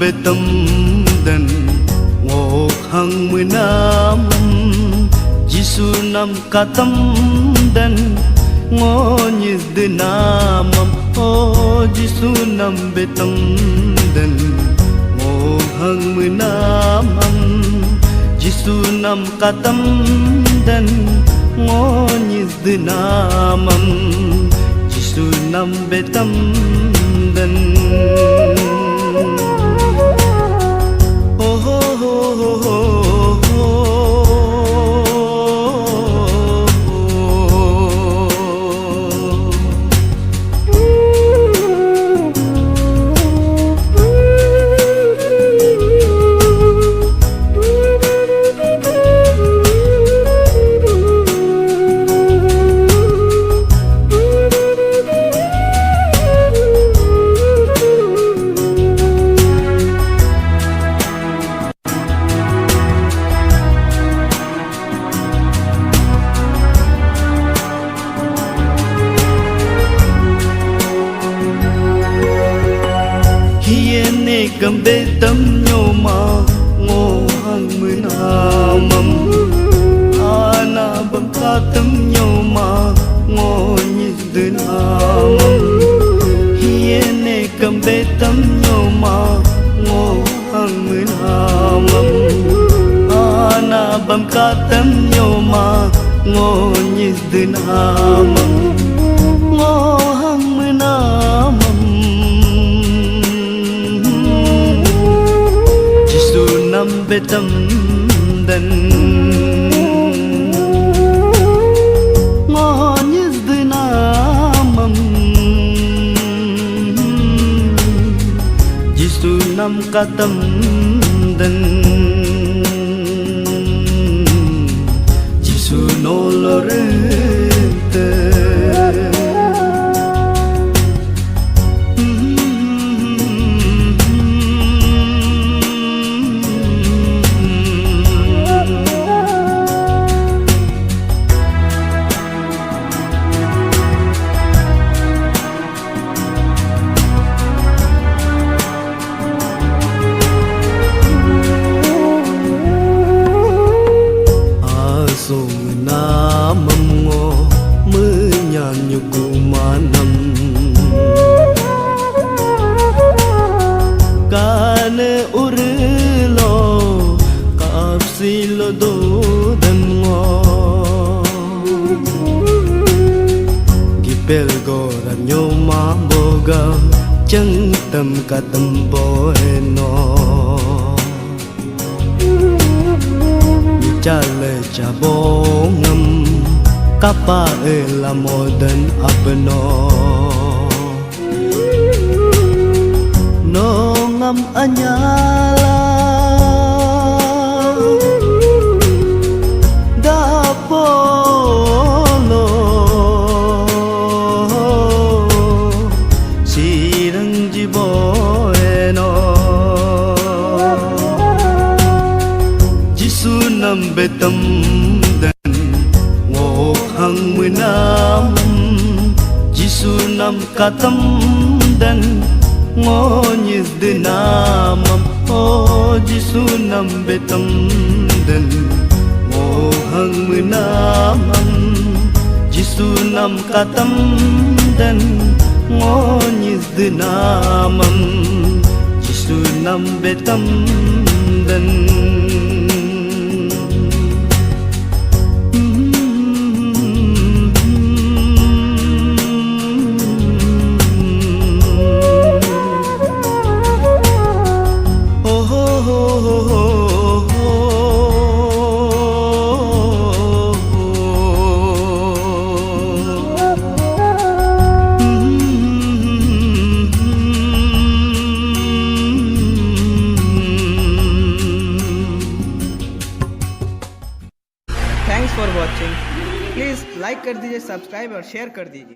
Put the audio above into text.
betam dan ngok hang menam Jisu nam katam dan ngonyis denamam oh Jisu nam betam dan ngok hang menamam Jisu nam katam dan ngonyis denamam Jisu nam betam dan gambe tam nyoma ngo hang menamam ana bangka tam nyoma ngo nyis denamam hiene gambe tam nyoma ngo hang menamam ana bangka tam nyoma ngo nyis denamam ngo hang menamam nam betam dan ngonyis denamam Jisu nam katam dan Jisu nolorente Kane urilo kapsilo do dengo Gipel gora nyoma boga chẳng tâm ka tâm boeno Chale cha bongam kapa la moden apno no ngam anyala da polo sirang jiboeno Jisu nam betam dan ngok hang menam Jisu nam katam dan ngonyis denamam oh Jisu nam betam dan ngok hang menamam Jisu nam katam dan ngonyis denamam Jisu nam betam dan thanks for watching. Please like कर दीजिए, सब्सक्राइब और शेयर कर दीजिए।